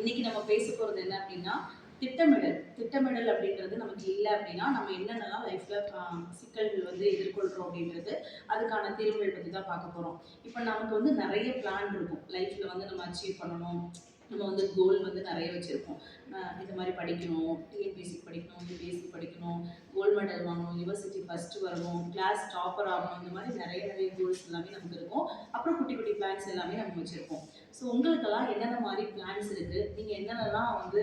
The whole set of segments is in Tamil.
இன்னைக்கு நம்ம பேச போகிறது என்ன அப்படின்னா திட்டமிடல். திட்டமிடல் அப்படின்றது நமக்கு இல்லை அப்படின்னா நம்ம என்னென்னலாம் லைஃப்ல சிக்கல்கள் வந்து எதிர்கொள்கிறோம் அப்படின்றது அதுக்கான தீர்வுகள் பற்றி தான் பார்க்க போகிறோம். இப்போ நமக்கு வந்து நிறைய பிளான் இருக்கும் லைஃப்ல வந்து நம்ம அச்சீவ் பண்ணணும். நம்ம வந்து கோல் வந்து நிறைய வச்சுருப்போம். இந்த மாதிரி படிக்கணும், டிஎன்பிஎஸ்சி படிக்கணும், யூபிஎஸ்சி படிக்கணும், கோல்டு மெடல் வாங்கணும், யூனிவர்சிட்டி ஃபஸ்ட்டு வரணும், கிளாஸ் டாப்பர் ஆகணும், இந்த மாதிரி நிறைய நிறைய கோல்ஸ் எல்லாமே நமக்கு இருக்கும். அப்புறம் குட்டி குட்டி பிளான்ஸ் எல்லாமே நம்ம வச்சுருப்போம். ஸோ உங்களுக்கெல்லாம் என்னென்ன மாதிரி பிளான்ஸ் இருக்குது, நீங்கள் என்னென்னலாம் வந்து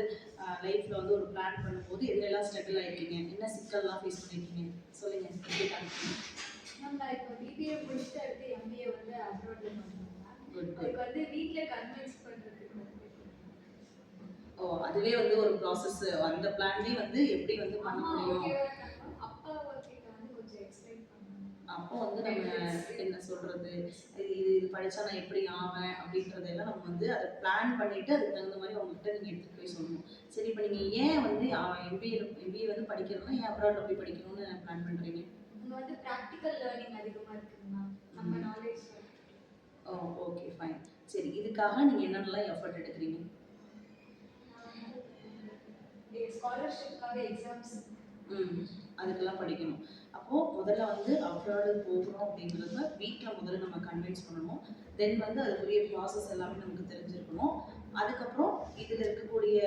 லைஃப்பில் வந்து ஒரு பிளான் பண்ணும்போது எதுலெல்லாம் ஸ்ட்ரகிள் ஆகிருக்கீங்க, என்ன சிக்கல்லாம் ஃபேஸ் பண்ணியிருக்கீங்க சொல்லுங்கள். எப்படி காமிக்கீங்க? நம்ம இப்போ பிபிஏ முடிச்சுட்டு அடுத்து எம்பிஏ வந்து அப்ராட்ல பண்ணுவோம். அதுக்கு வந்து வீட்டில் கன்வின்ஸ் பண்ணுறதுக்கு அதுவே வந்து ஒரு ப்ராசஸ். அந்த பிளான்லேயே வந்து எப்படி வந்து பண்ண முடியும், அப்பா கிட்ட வந்து கொஞ்சம் எக்ஸ்பிளைன் பண்ணுவோம். அப்போ வந்து நம்ம என்ன சொல்கிறது, இது படித்தா நான் எப்படி ஆவேன் அப்படின்றதெல்லாம் நம்ம வந்து அதை பிளான் பண்ணிவிட்டு அதுக்கு தகுந்த மாதிரி அவங்ககிட்ட நீங்கள் எடுத்துகிட்டு போய் சொல்லணும். சரி, இப்போ நீங்கள் ஏன் வந்து எம்பிஏ வந்து படிக்கிறதுனா ஏன் அப்ராட்ல போய் படிக்கணும்னு பிளான் பண்ணுறீங்க? இங்கே வந்து ப்ராக்டிக்கல் லேர்னிங் அதிகமாக இருக்குதுன்னா நம்ம நாலேஜ். Okay fine. சரி, இதுக்காக நீங்கள் என்னென்னலாம் எஃபர்ட் எடுக்கிறீங்க? ஸ்காலர்ஷிப்காக எக்ஸாம்ஸ் அதுக்கெல்லாம் படிக்கணும். அப்போது முதல்ல வந்து அப்ராடு போகணும் அப்படிங்கிறத வீட்டில் முதல்ல நம்ம கன்வின்ஸ் பண்ணணும். தென் வந்து அதுக்குரிய ப்ராசஸ் எல்லாமே நமக்கு தெரிஞ்சிருக்கணும். அதுக்கப்புறம் இதில் இருக்கக்கூடிய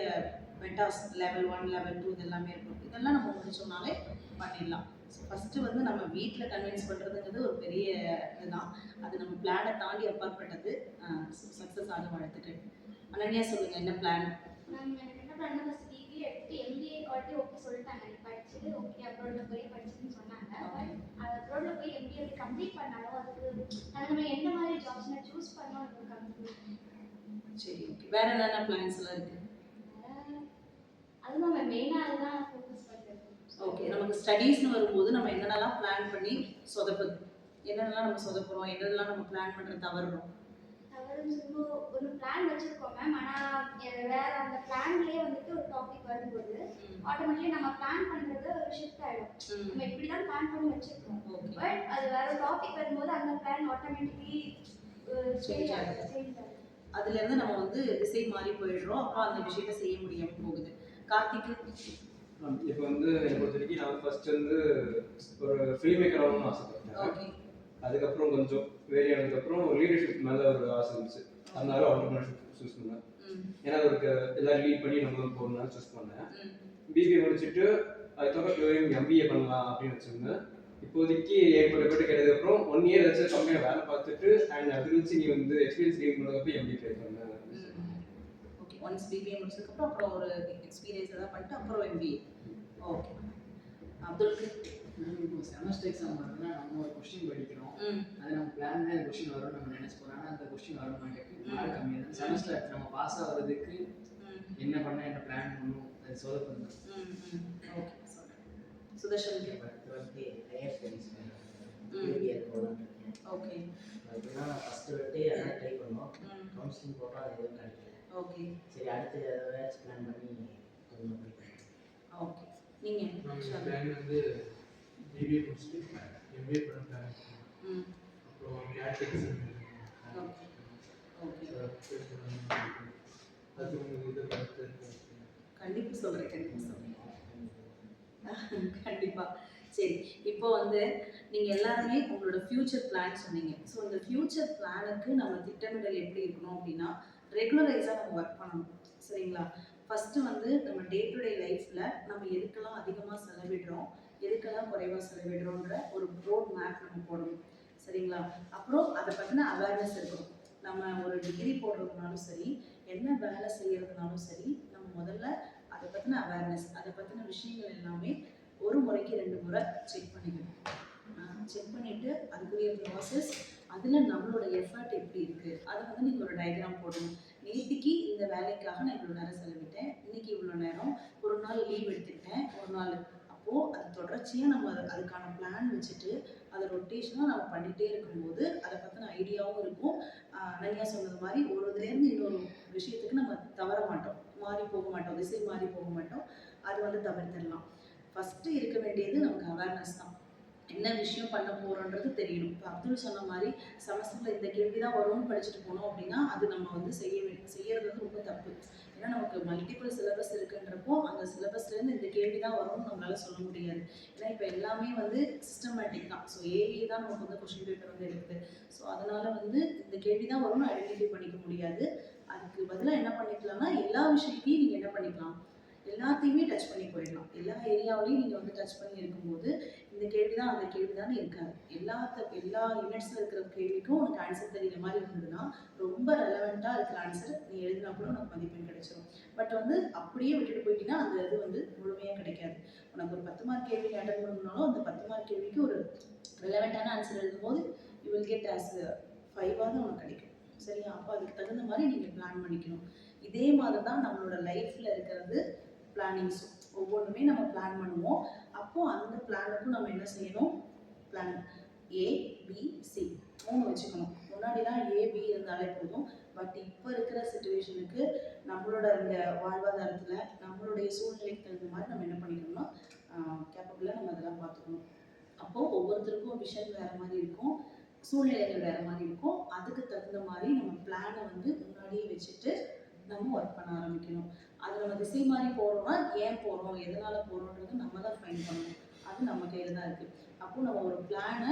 மெட்டாஸ் லெவல் 1 லெவல் 2 இது எல்லாமே இருக்கும். இதெல்லாம் நம்ம முடிச்சோம்னாலே பண்ணிடலாம். ஸோ ஃபஸ்ட்டு வந்து நம்ம வீட்டில் கன்வின்ஸ் பண்ணுறதுங்கிறது ஒரு பெரிய இதுதான். அது நம்ம பிளானை தாண்டி அப்பாற்பட்டது. சக்ஸஸ் ஆக வாழ்த்துக்கள். அனன்யா சொல்லுங்கள், என்ன பிளான்? எனக்கு என்ன பண்ணா ஃபர்ஸ்ட் டிகிரி எடுத்து எம்பிஏ காட்டி ஓகே சொல்லிட்டாங்க, நீ படிச்சது ஓகே அப்ராட்ல போய் படிச்சுன்னு சொன்னாங்க. பட் அது அப்ராட்ல போய் எம்பிஏ கம்ப்ளீட் பண்ணாலும் அதுக்கு நம்ம எந்த மாதிரி ஜாப்ஸ் நான் சூஸ் பண்ணோம் அது கம்ப்ளீட். சரி, ஓகே. வேற என்னென்ன பிளான்ஸ் எல்லாம் இருக்கு? அதுதான் நான் மெயினாக அதுதான் ஃபோக்கஸ் பண்ணுறது. ஓகே, நமக்கு ஸ்டடீஸ்னு வரும்போது நம்ம என்னென்னலாம் பிளான் பண்ணி சொதப்புது, என்னென்னலாம் நம்ம சொதப்புறோம், என்னென்னலாம் நம்ம பிளான் பண்ணுறது தவறுறோம்? ஒரு பிளான் வச்சிருக்கோம் மேம். ஆனால் வேற அந்த பிளான்லயே வந்துட்டு ஒரு டாபிக் வரும்போது ஆட்டோமேட்டிக்கலி நம்ம பிளான் பண்றது ஒரு ஷிஃப்ட் ஆயிடும். நம்ம இப்படிதான் பிளான் பண்ணி வச்சிருக்கோம், பட் அது வேற டாபிக் வரும்போது அந்த பிளான் ஆட்டோமேட்டிக்கலி சேஞ்ச் ஆகுது. அதுல இருந்து நம்ம வந்து திசை மாறி போயிடுறோம். அப்போ அந்த விஷயத்தை செய்ய முடியாம போகுது. கார்த்திக்? இப்போ வந்து என்னை பொறுத்த வரைக்கும் நான் ஃபர்ஸ்ட் வந்து ஒரு ஃபில்ம் மேக்கர் ஆகணும்னு ஆசைப்பட்டேன். ஓகே. அதுக்கப்புறம் கொஞ்சம் வேரி ஆனதுக்கப்புறம் லீடர்ஷிப் மேலே ஒரு ஆசை இருந்துச்சு. அதனால ஆண்டர்பிரினர்ஷிப் சூஸ் பண்ணேன். ஏன்னா அவருக்கு எல்லாரும் லீட் பண்ணி நம்ம போகணும்னு சூஸ் பண்ணேன். பிபிஏ முடிச்சுட்டு அதுக்கப்புறம் எம்பிஏ பண்ணலாம் அப்படின்னு வச்சுருந்தேன். இப்போதைக்கு ஏற்பட்டு கேட்டதுக்கப்புறம் 1 இயர் வச்சு கம்பெனியில் வேலை பார்த்துட்டு அண்ட் அது வச்சு நீ வந்து எக்ஸ்பீரியன்ஸ் கெயின் பண்ணதுக்கப்புறம் எம்பிஏ ட்ரை பண்ணேன். ஓகே, ஒன்ஸ் பிபிஏ முடிச்சதுக்கப்புறம் அப்புறம் ஒரு எக்ஸ்பீரியன்ஸ் எதாவது பண்ணிட்டு அப்புறம் எம்பிஏ. ஓகே. அப்துல்க்கு? இப்போ செமஸ்டர் எக்ஸாம் வருதுன்னா நம்ம ஒரு கொஸ்டின் படிக்கிறோம். அது நம்ம பிளான் தான் கொஸ்டின் வரும் நம்ம நினைச்சு போறோம். ஆனால் அந்த கொஸ்டின் வர மாட்டேங்குது, மார்க் கம்மியாக தான். செமஸ்டர் நம்ம பாஸ் ஆகிறதுக்கு என்ன பண்ண என்ன பிளான் பண்ணணும் அது சொதப்பது. ஓகே, சுதர்ஷனுக்கு? வந்து ஹையர் ஸ்டடீஸ் பிபிஏ போகலான்னு இருக்கேன். ஓகே. அதுனா ஃபஸ்ட்டு வந்து எல்லாம் ட்ரை பண்ணோம். கவுன்சிலிங் போட்டால் அது எதுவும் கிடைக்கல. ஓகே. சரி, அடுத்து ஏதாச்சும் பிளான் பண்ணி கொஞ்சம் படிப்பேன். ஓகே. நீங்கள்? பிளான் வந்து பிபிஏ முடிச்சுட்டு எம்பிஏ பண்ண பிளான் இருக்குது. அப்புறம் கேட் எக்ஸாம் ஓகே. ஓகே, அது உங்களுக்கு இது பார்த்து கண்டிப்பாக சொல்கிறேன். கண்டிப்பாக. சரி, இப்போ வந்து நீங்கள் எல்லாருமே உங்களோட ஃப்யூச்சர் பிளான் சொன்னீங்க. ஸோ இந்த ஃப்யூச்சர் பிளானுக்கு நம்ம திட்டமிடல் எப்படி இருக்கணும் அப்படின்னா ரெகுலரைஸாக நம்ம ஒர்க் பண்ணணும். சரிங்களா? ஃபஸ்ட்டு வந்து நம்ம டே டு டே லைஃப்பில் நம்ம எதுக்கெல்லாம் அதிகமாக செலவிடுறோம், எதுக்கெல்லாம் குறைவாக செலவிடுறோன்ற ஒரு ரோட் மேப் நம்ம போடணும். சரிங்களா? அப்புறம் அதை பற்றின அவேர்னஸ் இருக்கணும். நம்ம ஒரு டிகிரி போடுறதுனாலும் சரி, என்ன வேலை செய்கிறதுனாலும் சரி, நம்ம முதல்ல அதை பற்றின அவேர்னஸ், அதை பற்றின விஷயங்கள் எல்லாமே ஒரு முறைக்கு 2 முறை செக் பண்ணிக்கணும். செக் பண்ணிவிட்டு அதுக்குரிய ப்ராசஸ், அதில் நம்மளோட எஃபர்ட் எப்படி இருக்குது அதை வந்து நீங்கள் ஒரு டயக்ராம் போடணும். நேற்றுக்கு இந்த வேலைக்காக நான் இவ்வளோ நேரம் செலவிட்டேன், இன்றைக்கி இவ்வளோ நேரம், ஒரு நாள் லீவ் எடுத்துக்கிட்டேன், ஒரு நாள். அப்போது அது தொடர்ச்சியாக நம்ம அதுக்கான பிளான் வச்சுட்டு அதை ரொட்டேஷனாக நம்ம பண்ணிகிட்டே இருக்கும்போது அதை பற்றின ஐடியாவும் இருக்கும். நிறையா சொன்னது மாதிரி ஒரு இதுலேருந்து இன்னொரு விஷயத்துக்கு நம்ம தவற மாட்டோம், மாறி போக மாட்டோம், திசை மாறி போக மாட்டோம். அது வந்து தவிர்த்திடலாம். ஃபஸ்ட்டு இருக்க வேண்டியது நமக்கு அவேர்னஸ் தான். என்ன விஷயம் பண்ண போகிறோன்றது தெரியணும். இப்போ அப்துல் சொன்ன மாதிரி செமஸ்டரில் இந்த கேள்வி தான் வரும்னு படிச்சுட்டு போனோம் அப்படின்னா அது நம்ம வந்து செய்யறது வந்து ரொம்ப தப்பு. ஏன்னா நமக்கு மல்டிபிள் சிலபஸ் இருக்குன்றப்போ அந்த சிலபஸ்லேருந்து இந்த கேள்வி தான் வரும்னு நம்மளால சொல்ல முடியாது. ஏன்னா இப்போ எல்லாமே வந்து சிஸ்டமேட்டிக் தான். ஸோ ஏஐ தான் நமக்கு வந்து கொஷின் பேப்பர் வந்து எடுக்குது. ஸோ அதனால வந்து இந்த கேள்வி தான் வரும்னு ஐடென்டிஃபை பண்ணிக்க முடியாது. அதுக்கு பதிலாக என்ன பண்ணிக்கலாம்னா எல்லா விஷயத்தையும் நீங்கள் என்ன பண்ணிக்கலாம், எல்லாத்தையுமே டச் பண்ணி போயிடலாம். எல்லா ஏரியாவிலையும் நீங்கள் வந்து டச் பண்ணி இருக்கும்போது இந்த கேள்வி தான் அந்த கேள்வி தான் இருக்காது. எல்லா யூனிட்ஸில் இருக்கிற கேள்விக்கும் உனக்கு ஆன்சர் தெரியுற மாதிரி இருந்ததுன்னா ரொம்ப ரெலவெண்ட்டாக இருக்கிற ஆன்சர் நீ எழுதினா கூட உனக்கு மதிப்பெண் கிடைச்சிடும். பட் வந்து அப்படியே விட்டுட்டு போயிட்டீங்கன்னா அந்த இது வந்து முழுமையாக கிடைக்காது. உனக்கு ஒரு 10 மார்க் கேள்வி அட்டன் பண்ணணும்னாலும் அந்த 10 மார்க் கேள்விக்கு ஒரு ரெலவெண்ட்டான ஆன்சர் எழுதும்போது யூ வில் கெட் ஆஸ் 5 உனக்கு கிடைக்கும். சரியா? அப்போ அதுக்கு தகுந்த மாதிரி நீங்கள் பிளான் பண்ணிக்கணும். இதே மாதிரி தான் நம்மளோட லைஃப்பில் இருக்கிறது பிளானிங்ஸும். ஒவ்வொன்றுமே நம்ம பிளான் பண்ணுவோம். அப்போது அந்த பிளானுக்கும் நம்ம என்ன செய்யணும், பிளான் A, B, C 3 வச்சுக்கணும். முன்னாடிலாம் A, B இருந்தாலே போதும். பட் இப்போ இருக்கிற சுச்சுவேஷனுக்கு நம்மளோட இந்த வாழ்வாதாரத்தில் நம்மளுடைய சூழ்நிலைக்கு தகுந்த மாதிரி நம்ம என்ன பண்ணிக்கணும்னா கேப்பபிளாக நம்ம அதெல்லாம் பார்த்துக்கணும். அப்போது ஒவ்வொருத்தருக்கும் விஷன் வேறு மாதிரி இருக்கும், சூழ்நிலைகள் வேறு மாதிரி இருக்கும். அதுக்கு தகுந்த மாதிரி நம்ம பிளானை வந்து முன்னாடியே வச்சுட்டு நம்ம ஒர்க் பண்ண ஆரம்பிக்கணும். அது நம்ம திசை மாதிரி போகிறோம்னா ஏன் போகிறோம், எதனால் போகிறோன்றது நம்ம தான் ஃபைன் பண்ணணும். அது நம்ம கையில் தான் இருக்குது. அப்போது நம்ம ஒரு பிளானை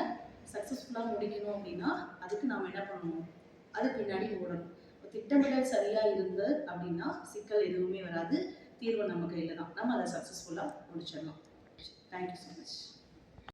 சக்ஸஸ்ஃபுல்லாக முடிக்கணும் அப்படின்னா அதுக்கு நம்ம என்ன பண்ணணும், அது பின்னாடி ஓடணும். திட்டமிடல் சரியாக இருந்தது அப்படின்னா சிக்கல் எதுவுமே வராது. தீர்வு நம்ம கையில் தான். நம்ம அதை சக்ஸஸ்ஃபுல்லாக முடிச்சிடலாம். Thank you so much.